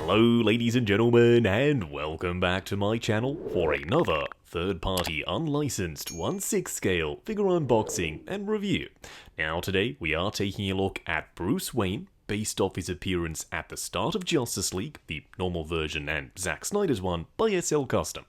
Hello ladies and gentlemen, and welcome back to my channel for another third-party unlicensed 1/6 scale figure unboxing and review. Now today we are taking a look at Bruce Wayne, based off his appearance at the start of Justice League, the normal version and Zack Snyder's one by SL Custom.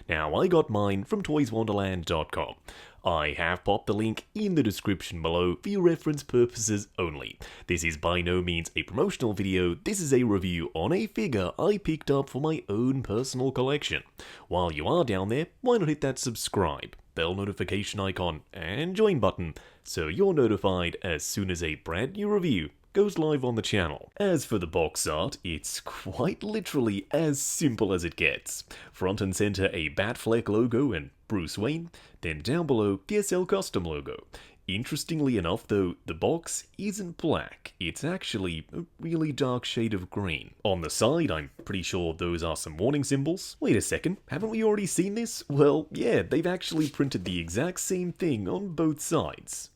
Now I got mine from toyswonderland.com. I have popped the link in the description below for your reference purposes only. This is by no means a promotional video, this is a review on a figure I picked up for my own personal collection. While you are down there, why not hit that subscribe, bell notification icon, and join button so you're notified as soon as a brand new review goes live on the channel. As for the box art, it's quite literally as simple as it gets. Front and center a Batfleck logo and Bruce Wayne, then down below the SL Custom logo. Interestingly enough though, the box isn't black, it's actually a really dark shade of green. On the side, I'm pretty sure those are some warning symbols. Wait a second, haven't we already seen this? Well, yeah, they've actually printed the exact same thing on both sides.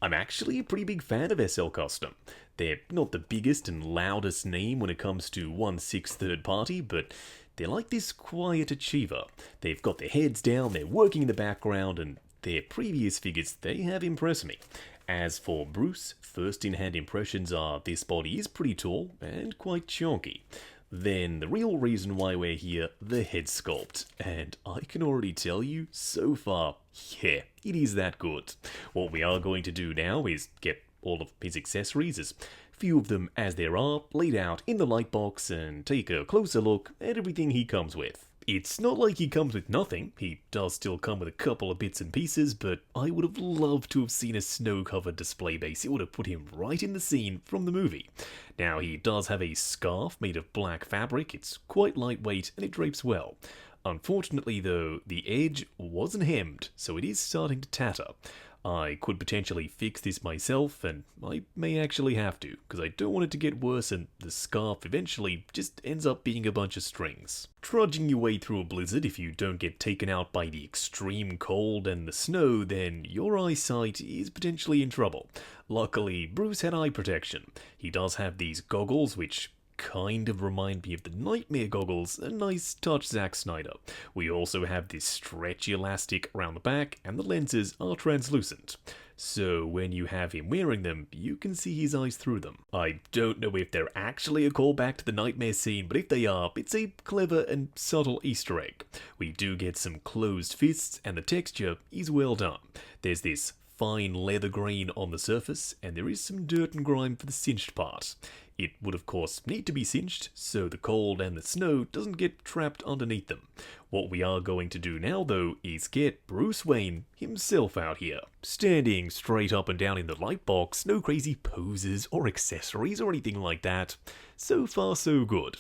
I'm actually a pretty big fan of SL Custom. They're not the biggest and loudest name when it comes to 1/6 third party, but they're like this quiet achiever. They've got their heads down, they're working in the background, and their previous figures, they have impressed me. As for Bruce, first in hand impressions are this body is pretty tall and quite chunky. Then the real reason why we're here, the head sculpt, and I can already tell you, so far, yeah, it is that good. What we are going to do now is get all of his accessories, as few of them as there are, laid out in the light box and take a closer look at everything he comes with. It's not like he comes with nothing, he does still come with a couple of bits and pieces, but I would have loved to have seen a snow-covered display base. It would have put him right in the scene from the movie. Now he does have a scarf made of black fabric, it's quite lightweight and it drapes well. Unfortunately though, the edge wasn't hemmed, so it is starting to tatter. I could potentially fix this myself, and I may actually have to, because I don't want it to get worse and the scarf eventually just ends up being a bunch of strings. Trudging your way through a blizzard, if you don't get taken out by the extreme cold and the snow, then your eyesight is potentially in trouble. Luckily, Bruce had eye protection. He does have these goggles, which kind of remind me of the Nightmare goggles, a nice touch Zack Snyder. We also have this stretchy elastic around the back, and the lenses are translucent. So when you have him wearing them, you can see his eyes through them. I don't know if they're actually a callback to the Nightmare scene, but if they are, it's a clever and subtle Easter egg. We do get some closed fists, and the texture is well done. There's this fine leather grain on the surface, and there is some dirt and grime for the cinched part. It would of course need to be cinched, so the cold and the snow doesn't get trapped underneath them. What we are going to do now though is get Bruce Wayne himself out here. Standing straight up and down in the light box, no crazy poses or accessories or anything like that. So far so good.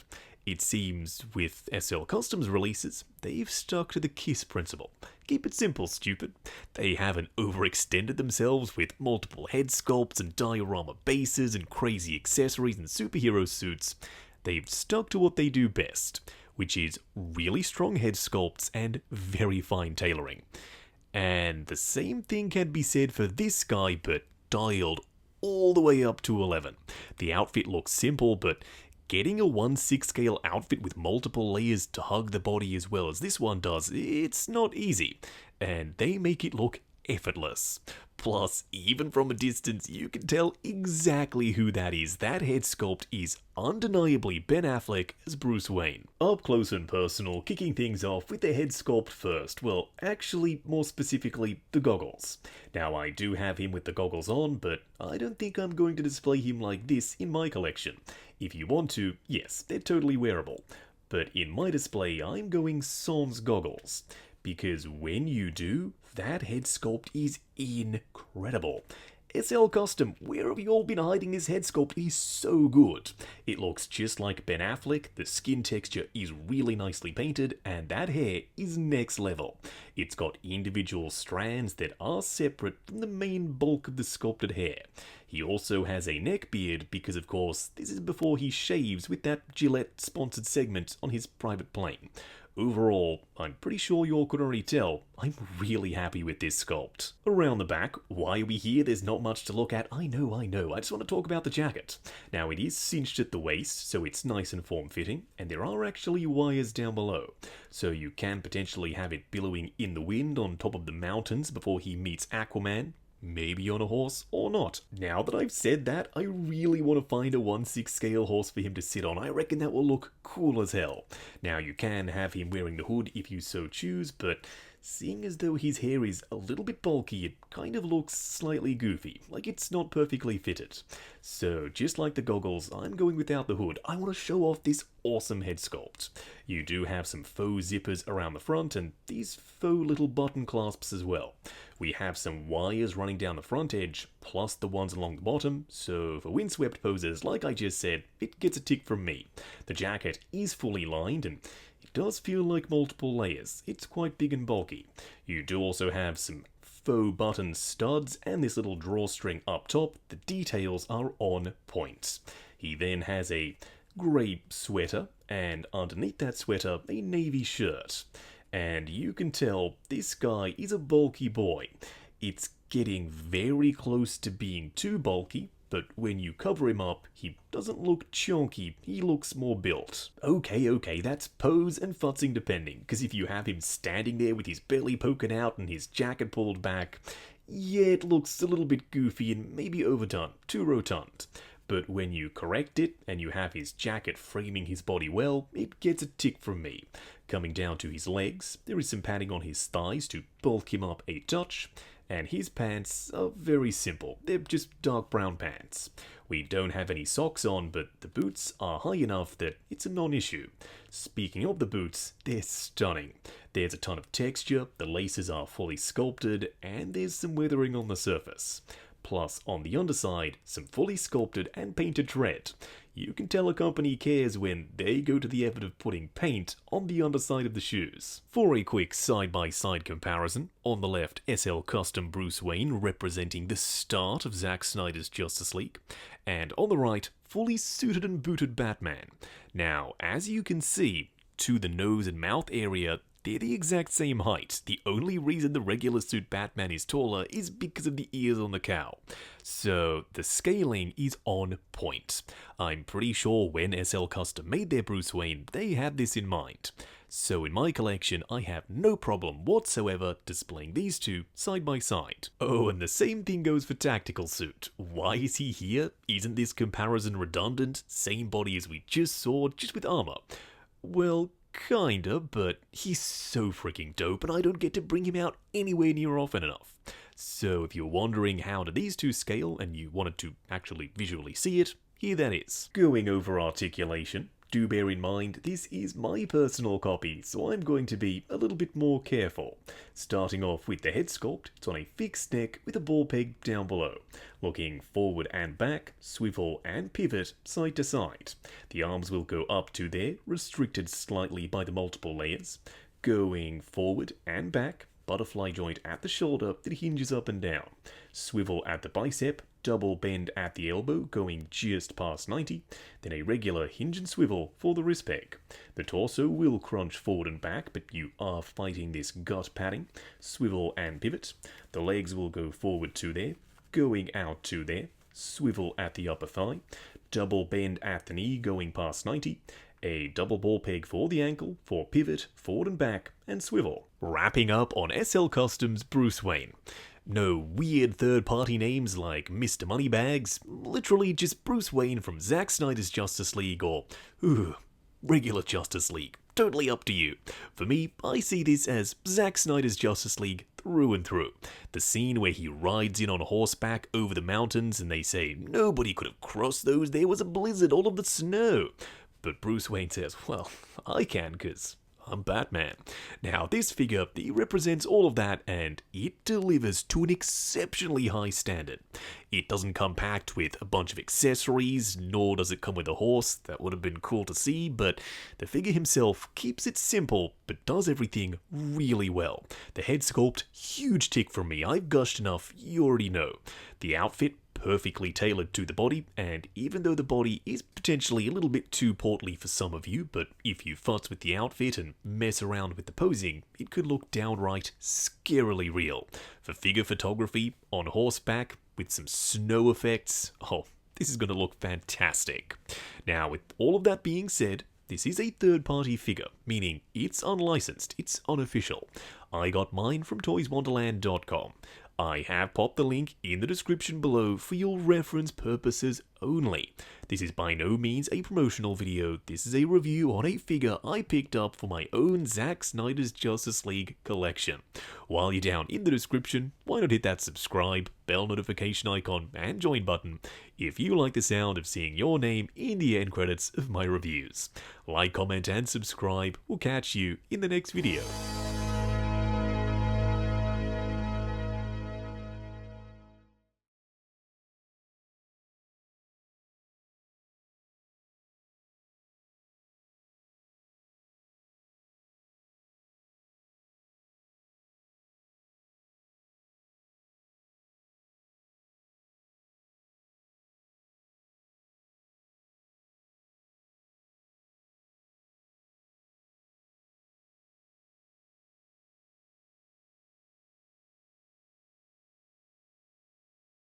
It seems with SL Customs releases, they've stuck to the KISS principle. Keep it simple, stupid. They haven't overextended themselves with multiple head sculpts and diorama bases and crazy accessories and superhero suits. They've stuck to what they do best, which is really strong head sculpts and very fine tailoring. And the same thing can be said for this guy, but dialed all the way up to 11. The outfit looks simple, but getting a 1/6 scale outfit with multiple layers to hug the body as well as this one does, it's not easy, and they make it look effortless. Plus, even from a distance, you can tell exactly who that is. That head sculpt is undeniably Ben Affleck as Bruce Wayne. Up close and personal, kicking things off with the head sculpt first. Well, actually, more specifically, the goggles. Now, I do have him with the goggles on, but I don't think I'm going to display him like this in my collection. If you want to, yes, they're totally wearable. But in my display, I'm going sans goggles. Because when you do, that head sculpt is incredible. SL Custom, where have you all been hiding this head sculpt? It is so good. It looks just like Ben Affleck, the skin texture is really nicely painted, and that hair is next level. It's got individual strands that are separate from the main bulk of the sculpted hair. He also has a neck beard because, of course, this is before he shaves with that Gillette sponsored segment on his private plane. overall, I'm pretty sure you all could already tell, I'm really happy with this sculpt. Around the back, why are we here? There's not much to look at. I know. I just want to talk about the jacket. Now, it is cinched at the waist, so it's nice and form-fitting, and there are actually wires down below. So you can potentially have it billowing in the wind on top of the mountains before he meets Aquaman. Maybe on a horse, or not. Now that I've said that, I really want to find a 1/6 scale horse for him to sit on. I reckon that will look cool as hell. Now you can have him wearing the hood if you so choose, but seeing as though his hair is a little bit bulky, it kind of looks slightly goofy, like it's not perfectly fitted. So just like the goggles, I'm going without the hood. I want to show off this awesome head sculpt. You do have some faux zippers around the front and these faux little button clasps as well. We have some wires running down the front edge, plus the ones along the bottom, so for windswept poses, like I just said, it gets a tick from me. The jacket is fully lined and it does feel like multiple layers. It's quite big and bulky. You do also have some faux button studs and this little drawstring up top. The details are on point. He then has a grey sweater and underneath that sweater a navy shirt. And you can tell this guy is a bulky boy. It's getting very close to being too bulky, but when you cover him up, he doesn't look chunky, he looks more built. Okay, that's pose and futzing depending, because if you have him standing there with his belly poking out and his jacket pulled back, yeah, it looks a little bit goofy and maybe overdone, too rotund. But when you correct it and you have his jacket framing his body well, it gets a tick from me. Coming down to his legs, there is some padding on his thighs to bulk him up a touch, and his pants are very simple. They're just dark brown pants. We don't have any socks on, but the boots are high enough that it's a non-issue. Speaking of the boots, they're stunning. There's a ton of texture, the laces are fully sculpted, and there's some weathering on the surface. Plus, on the underside, some fully sculpted and painted tread. You can tell a company cares when they go to the effort of putting paint on the underside of the shoes. For a quick side-by-side comparison, on the left, SL Custom Bruce Wayne representing the start of Zack Snyder's Justice League, and on the right, fully suited and booted Batman. Now, as you can see, to the nose and mouth area, they're the exact same height. The only reason the regular suit Batman is taller is because of the ears on the cowl. So the scaling is on point. I'm pretty sure when SL Custom made their Bruce Wayne, they had this in mind. So in my collection, I have no problem whatsoever displaying these two side by side. Oh, and the same thing goes for Tactical Suit. Why is he here? Isn't this comparison redundant? Same body as we just saw, just with armor. Well, kinda, but he's so freaking dope and I don't get to bring him out anywhere near often enough. So if you're wondering how do these two scale and you wanted to actually visually see it, here that is. Going over articulation, do bear in mind this is my personal copy, so I'm going to be a little bit more careful. Starting off with the head sculpt, it's on a fixed neck with a ball peg down below. Looking forward and back, swivel and pivot side to side. The arms will go up to there, restricted slightly by the multiple layers. Going forward and back, butterfly joint at the shoulder that hinges up and down. Swivel at the bicep, double bend at the elbow going just past 90, then a regular hinge and swivel for the wrist peg. The torso will crunch forward and back, but you are fighting this gut padding. Swivel and pivot. The legs will go forward to there, going out to there. Swivel at the upper thigh. Double bend at the knee going past 90. A double ball peg for the ankle, for pivot, forward and back, and swivel. Wrapping up on SL Custom's Bruce Wayne. No weird third-party names like Mr. Moneybags, literally just Bruce Wayne from Zack Snyder's Justice League or, regular Justice League. Totally up to you. For me, I see this as Zack Snyder's Justice League through and through. The scene where he rides in on horseback over the mountains and they say, nobody could have crossed those, there was a blizzard, all of the snow. But Bruce Wayne says, well, I can because I'm Batman. Now, this figure, he represents all of that, and it delivers to an exceptionally high standard. It doesn't come packed with a bunch of accessories, nor does it come with a horse. That would have been cool to see, but the figure himself keeps it simple, but does everything really well. The head sculpt, huge tick from me. I've gushed enough, you already know. The outfit, perfectly tailored to the body, and even though the body is potentially a little bit too portly for some of you, but if you futz with the outfit and mess around with the posing, it could look downright scarily real. For figure photography, on horseback, with some snow effects, oh, this is going to look fantastic. Now, with all of that being said, this is a third-party figure, meaning it's unlicensed, it's unofficial. I got mine from toyswonderland.com. I have popped the link in the description below for your reference purposes only. This is by no means a promotional video, this is a review on a figure I picked up for my own Zack Snyder's Justice League collection. While you're down in the description, why not hit that subscribe, bell notification icon, and join button if you like the sound of seeing your name in the end credits of my reviews. Like, comment, and subscribe. We'll catch you in the next video.